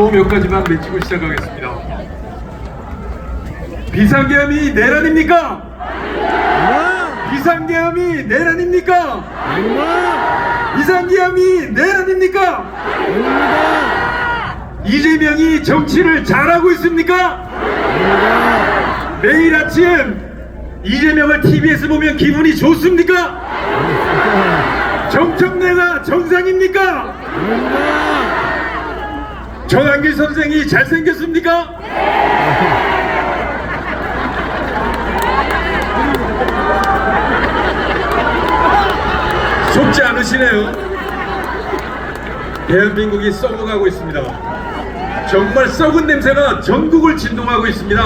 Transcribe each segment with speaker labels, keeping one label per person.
Speaker 1: 구호 몇 가지만 외치고 시작하겠습니다. 비상계엄이 내란입니까? 비상계엄이 내란입니까? 비상계엄이 내란입니까? 이재명이 정치를 잘하고 있습니까? 매일 아침 이재명을 TV에서 보면 기분이 좋습니까? 정청래가 정상입니까? 전한길 선생이 잘생겼습니까? 속지 않으시네요. 대한민국이 썩어가고 있습니다. 정말 썩은 냄새가 전국을 진동하고 있습니다.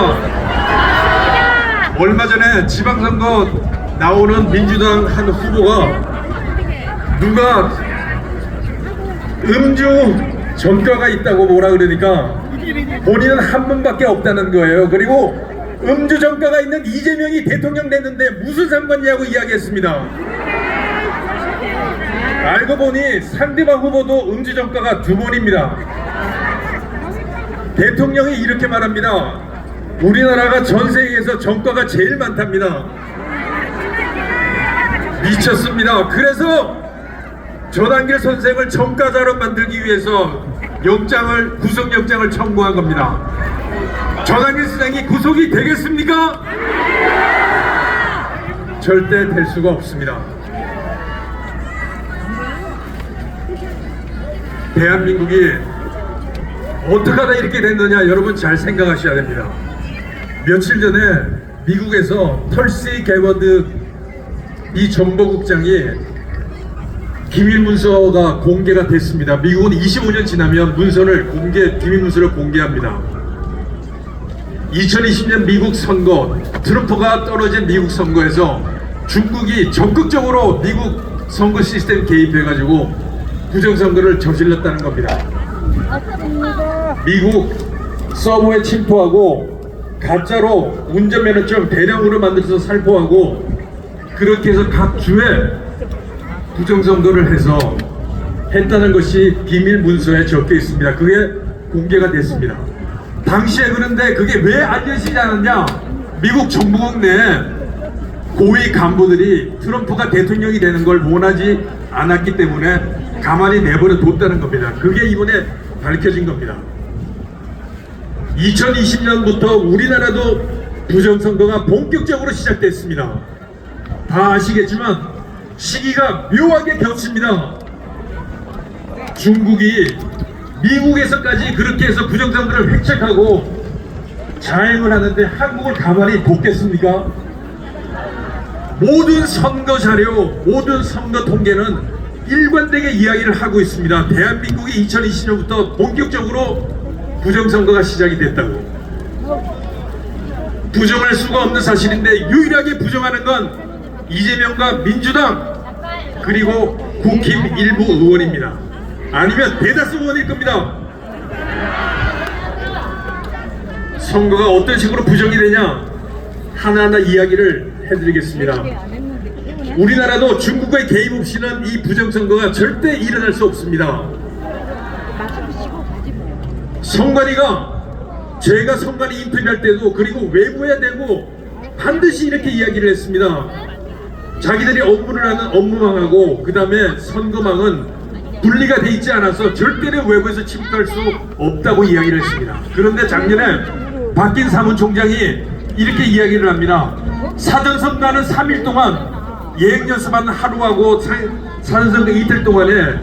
Speaker 1: 얼마 전에 지방선거 나오는 민주당 한 후보가 누가 음주 전과가 있다고 뭐라 그러니까 본인은 한 번밖에 없다는 거예요. 그리고 음주 전과가 있는 이재명이 대통령 됐는데 무슨 상관이냐고 이야기했습니다. 알고 보니 상대방 후보도 음주 전과가 2번입니다. 대통령이 이렇게 말합니다. 우리나라가 전 세계에서 전과가 제일 많답니다. 미쳤습니다. 그래서 전한길 선생을 전과자로 만들기 위해서 구속영장을 청구한 겁니다. 전한길 선생이 구속이 되겠습니까? 절대 될 수가 없습니다. 대한민국이 어떻게 하다 이렇게 됐느냐 여러분 잘 생각하셔야 됩니다. 며칠 전에 미국에서 털시 게워드 이 정보국장이 기밀문서가 공개가 됐습니다. 미국은 25년 지나면 기밀문서를 공개합니다. 2020년 미국 선거, 트럼프가 떨어진 미국 선거에서 중국이 적극적으로 미국 선거 시스템 개입해가지고 부정선거를 저질렀다는 겁니다. 미국 서버에 침투하고 가짜로 운전면허증 대량으로 만들어서 살포하고 그렇게 해서 각 주에 부정선거를 해서 했다는 것이 비밀 문서에 적혀 있습니다. 그게 공개가 됐습니다. 당시에 그런데 그게 왜 알려지지 않았냐? 미국 정부국 내 고위 간부들이 트럼프가 대통령이 되는 걸 원하지 않았기 때문에 가만히 내버려 뒀다는 겁니다. 그게 이번에 밝혀진 겁니다. 2020년부터 우리나라도 부정선거가 본격적으로 시작됐습니다. 다 아시겠지만 시기가 묘하게 겹칩니다. 중국이 미국에서까지 그렇게 해서 부정선거를 획책하고 자행을 하는데 한국을 가만히 뒀겠습니까? 모든 선거 자료, 모든 선거 통계는 일관되게 이야기를 하고 있습니다. 대한민국이 2020년부터 본격적으로 부정선거가 시작이 됐다고. 부정할 수가 없는 사실인데 유일하게 부정하는 건 이재명과 민주당 그리고 국힘 일부 의원입니다. 아니면 대다수 의원일 겁니다. 선거가 어떤 식으로 부정이 되냐 하나하나 이야기를 해드리겠습니다. 우리나라도 중국의 개입 없이는 이 부정선거가 절대 일어날 수 없습니다. 제가 선관위 인터뷰할 때도 그리고 외부에 대고 반드시 이렇게 이야기를 했습니다. 자기들이 업무를 하는 업무망하고 그 다음에 선거망은 분리가 돼 있지 않아서 절대로 외부에서 침투할 수 없다고 이야기를 했습니다. 그런데 작년에 박긴 사무총장이 이렇게 이야기를 합니다. 사전선거는 3일 동안 예행연습하는 하루하고 사전선거 이틀 동안에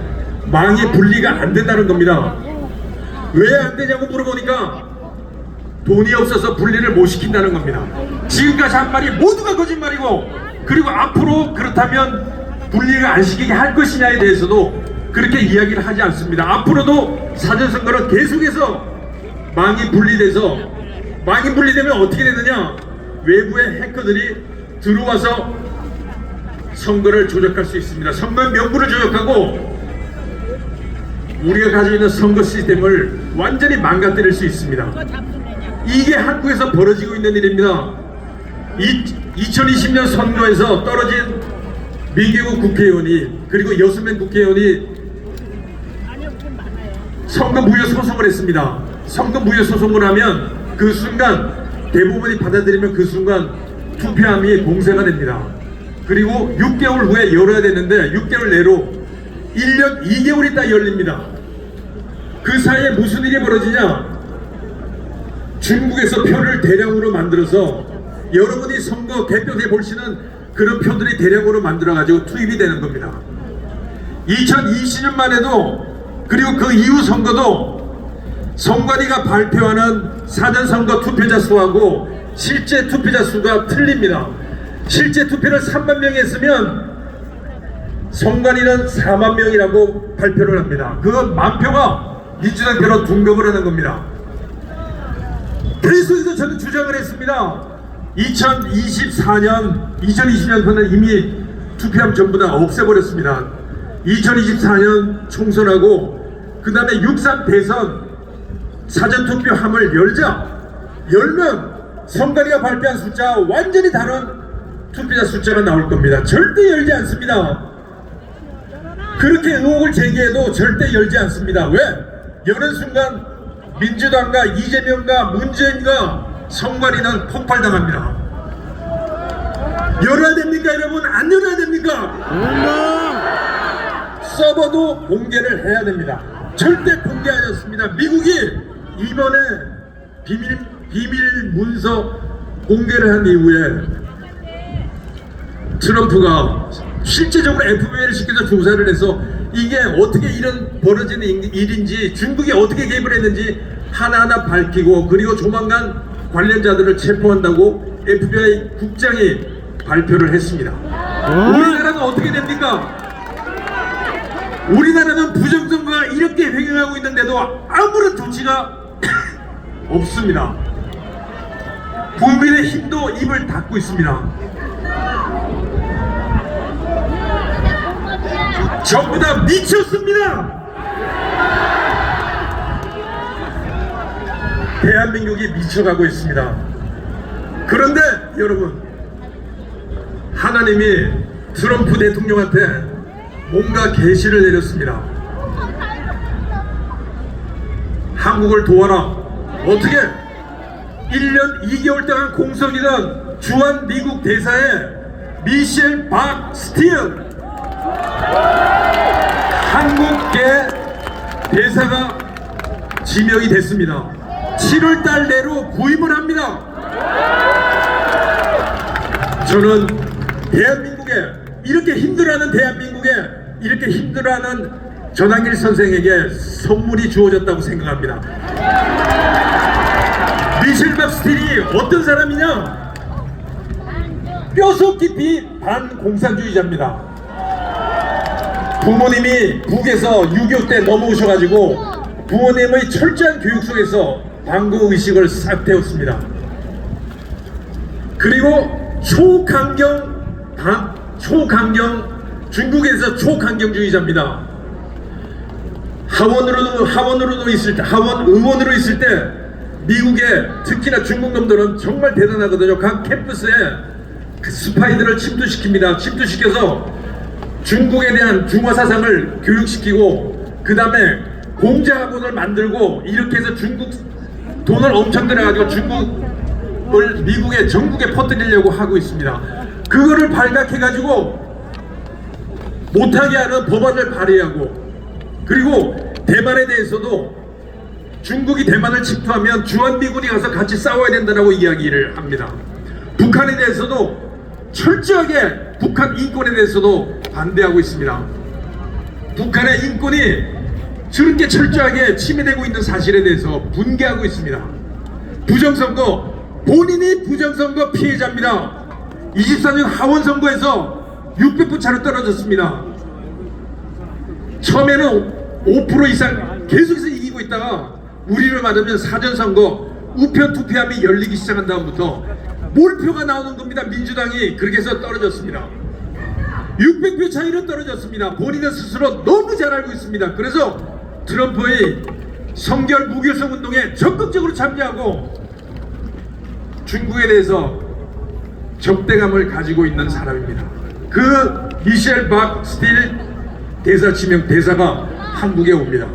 Speaker 1: 망이 분리가 안 된다는 겁니다. 왜 안 되냐고 물어보니까 돈이 없어서 분리를 못 시킨다는 겁니다. 지금까지 한 말이 모두가 거짓말이고 그리고 앞으로 그렇다면 분리가 안 시키게 할 것이냐에 대해서도 그렇게 이야기를 하지 않습니다. 앞으로도 사전선거는 계속해서 망이 분리되면 어떻게 되느냐? 외부의 해커들이 들어와서 선거를 조작할 수 있습니다. 선거 명부를 조작하고 우리가 가지고 있는 선거 시스템을 완전히 망가뜨릴 수 있습니다. 이게 한국에서 벌어지고 있는 일입니다. 2020년 선거에서 떨어진 민계국 국회의원이 그리고 여수면 국회의원이 선거 무효 소송을 했습니다. 선거 무효 소송을 하면 그 순간 대법원이 받아들이면 그 순간 투표함이 공세가 됩니다. 그리고 6개월 후에 열어야 되는데 6개월 내로 1년 2개월 있다 열립니다. 그 사이에 무슨 일이 벌어지냐? 중국에서 표를 대량으로 만들어서 여러분이 선거 개표돼 보시는 그런 표들이 대량으로 만들어 가지고 투입이 되는 겁니다. 2020년만 해도 그리고 그 이후 선거도 선관위가 발표하는 사전선거 투표자 수하고 실제 투표자 수가 틀립니다. 실제 투표를 3만 명이 했으면 선관위는 4만 명이라고 발표를 합니다. 그 만표가 민주당 표로 둔갑을 하는 겁니다. 그래서 저는 주장을 했습니다. 2020년도는 이미 투표함 전부 다 없애버렸습니다. 2024년 총선하고 그 다음에 6.3 대선 사전투표함을 열면 선관위가 발표한 숫자와 완전히 다른 투표자 숫자가 나올 겁니다. 절대 열지 않습니다. 그렇게 의혹을 제기해도 절대 열지 않습니다. 왜? 여는 순간 민주당과 이재명과 문재인과 선관위는 폭발당합니다. 열어야 됩니까 여러분? 안 열어야 됩니까? 서버도 공개를 해야 됩니다. 절대 공개하지 않습니다. 미국이 이번에 비밀 문서 공개를 한 이후에 트럼프가 실제적으로 FBI를 시켜서 조사를 해서 이게 어떻게 이런 벌어지는 일인지 중국이 어떻게 개입을 했는지 하나하나 밝히고 그리고 조만간 관련자들을 체포한다고 FBI 국장이 발표를 했습니다. 우리나라는 어떻게 됩니까? 우리나라는 부정선거가 이렇게 횡행하고 있는데도 아무런 조치가 없습니다. 국민의힘도 입을 닫고 있습니다. 전부 다 미쳤습니다. 대한민국이 미쳐가고 있습니다. 그런데 여러분, 하나님이 트럼프 대통령한테 뭔가 계시를 내렸습니다. 한국을 도와라. 어떻게? 1년 2개월 동안 공석이던 주한 미국 대사의 미셸 박 스틸 한국계 대사가 지명이 됐습니다. 7월달 내로 부임을 합니다. 저는 대한민국에 이렇게 힘들어하는 대한민국에 이렇게 힘들어하는 전한길 선생에게 선물이 주어졌다고 생각합니다. 미셸 박 스틸이 어떤 사람이냐? 뼈속 깊이 반공산주의자입니다. 부모님이 북에서 6.25 때 넘어오셔가지고 부모님의 철저한 교육 속에서 반공의식을 싹 배웠습니다. 그리고 초강경 중국에서 초강경주의자입니다. 하원 의원으로 있을 때 미국의 특히나 중국 놈들은 정말 대단하거든요. 각 캠퍼스에 그 스파이들을 침투시켜서 중국에 대한 중화 사상을 교육시키고 그 다음에 공자학원을 만들고 이렇게 해서 중국 돈을 엄청 들여가지고 중국을 미국의 전국에 퍼뜨리려고 하고 있습니다. 그거를 발각해가지고 못하게 하는 법안을 발의하고 그리고 대만에 대해서도 중국이 대만을 침투하면 주한미군이 가서 같이 싸워야 된다고 이야기를 합니다. 북한에 대해서도 철저하게 북한 인권에 대해서도 반대하고 있습니다. 북한의 인권이 저렇게 철저하게 침해되고 있는 사실에 대해서 분개하고 있습니다. 부정선거, 본인이 부정선거 피해자입니다. 24년 하원선거에서 600분 차로 떨어졌습니다. 처음에는 5% 이상 계속해서 이기고 있다가 우리를 맞으면 사전선거 우편 투표함이 열리기 시작한 다음부터 몰표가 나오는 겁니다. 민주당이 그렇게 해서 떨어졌습니다. 600표 차이로 떨어졌습니다. 본인은 스스로 너무 잘 알고 있습니다. 그래서 트럼프의 성결 무결성 운동에 적극적으로 참여하고 중국에 대해서 적대감을 가지고 있는 사람입니다. 그 미셸 박 스틸 대사 지명 대사가 한국에 옵니다.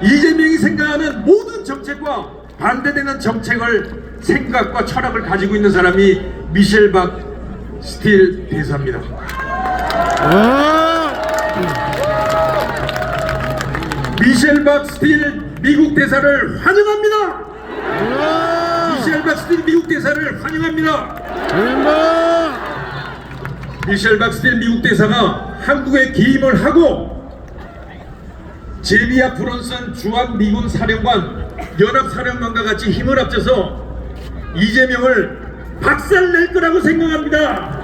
Speaker 1: 이재명이 생각하는 모든 정책과 반대되는 정책을 생각과 철학을 가지고 있는 사람이 미셸 박 스틸 대사입니다. 미셸 박 스틸 미국 대사를 환영합니다. 미셸 박 스틸 미국 대사를 환영합니다. 미셸 박 스틸 미국 대사가 한국에 기임을 하고 제비아 브론슨 주한 미군 사령관 연합사령관과 같이 힘을 합쳐서 이재명을 박살낼 거라고 생각합니다.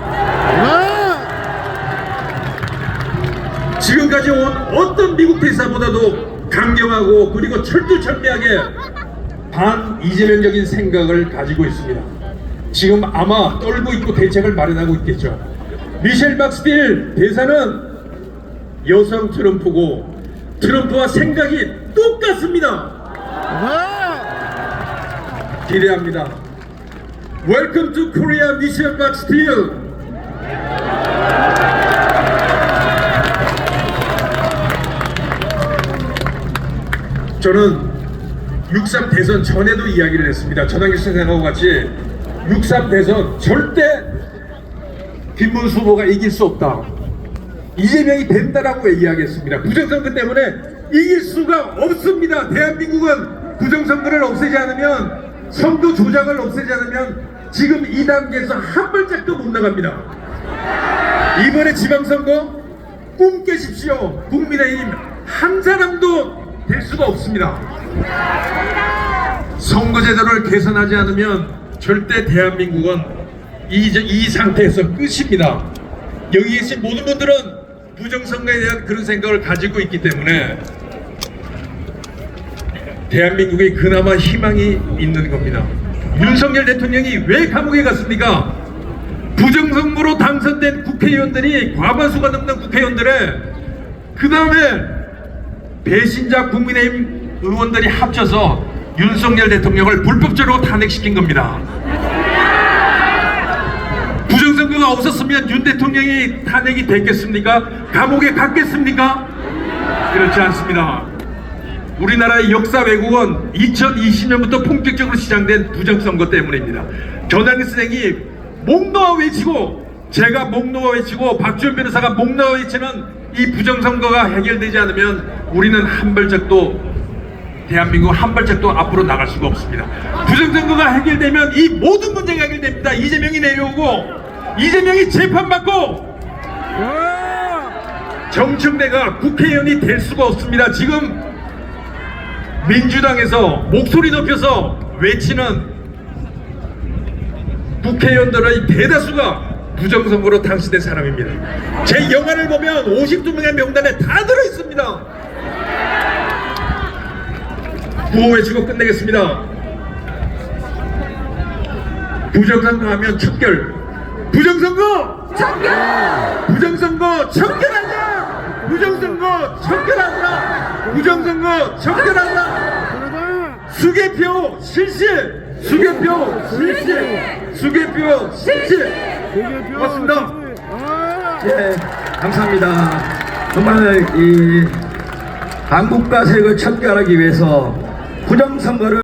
Speaker 1: 지금까지 온 어떤 미국 대사보다도 강경하고 그리고 철두철미하게 반 이재명적인 생각을 가지고 있습니다. 지금 아마 떨고 있고 대책을 마련하고 있겠죠. 미셸 박 스틸 대사는 여성 트럼프고 트럼프와 생각이 똑같습니다. 기대합니다. Welcome to Korea, 미셸 박 스틸. 저는 6.3 대선 전에도 이야기를 했습니다. 전환기 선생하고 같이 6.3 대선 절대 김문수 후보가 이길 수 없다. 이재명이 된다라고 이야기했습니다. 부정선거 때문에 이길 수가 없습니다. 대한민국은 부정선거를 없애지 않으면, 선거 조작을 없애지 않으면 지금 2단계에서 한 발짝도 못 나갑니다. 이번에 지방선거 꿈 깨십시오. 국민의힘 한 사람도 될 수가 없습니다. 선거제도를 개선하지 않으면 절대 대한민국은 이 상태에서 끝입니다. 여기 계신 모든 분들은 부정선거에 대한 그런 생각을 가지고 있기 때문에 대한민국에 그나마 희망이 있는 겁니다. 윤석열 대통령이 왜 감옥에 갔습니까? 부정선거로 당선된 국회의원들이, 과반수가 넘는 국회의원들의, 그 다음에 배신자 국민의힘 의원들이 합쳐서 윤석열 대통령을 불법적으로 탄핵시킨 겁니다. 부정선거가 없었으면 윤 대통령이 탄핵이 됐겠습니까? 감옥에 갔겠습니까? 그렇지 않습니다. 우리나라의 역사 왜곡은 2020년부터 본격적으로 시작된 부정선거 때문입니다. 전환기 선생이 목 놓아 외치고, 제가 목 놓아 외치고, 박지원 변호사가 목 놓아 외치는 이 부정선거가 해결되지 않으면 우리는 한 발짝도, 대한민국 한 발짝도 앞으로 나갈 수가 없습니다. 부정선거가 해결되면 이 모든 문제가 해결됩니다. 이재명이 내려오고, 이재명이 재판받고, 정청래가 국회의원이 될 수가 없습니다. 지금 민주당에서 목소리 높여서 외치는 국회의원들의 대다수가 부정선거로 당선된 사람입니다. 제 영화를 보면 52명의 명단에 다 들어있습니다. 구호 외치고 끝내겠습니다. 부정선거 하면 척결. 부정선거 척결! 부정선거 척결한다! 부정선거 척결한다! 부정선거 척결한다! 수개표 실시! 수개표 실시! 수개표 실시! 고맙습니다.
Speaker 2: 예, 감사합니다. 정말 이 한국과 세계를 척결하기 위해서 부정선거를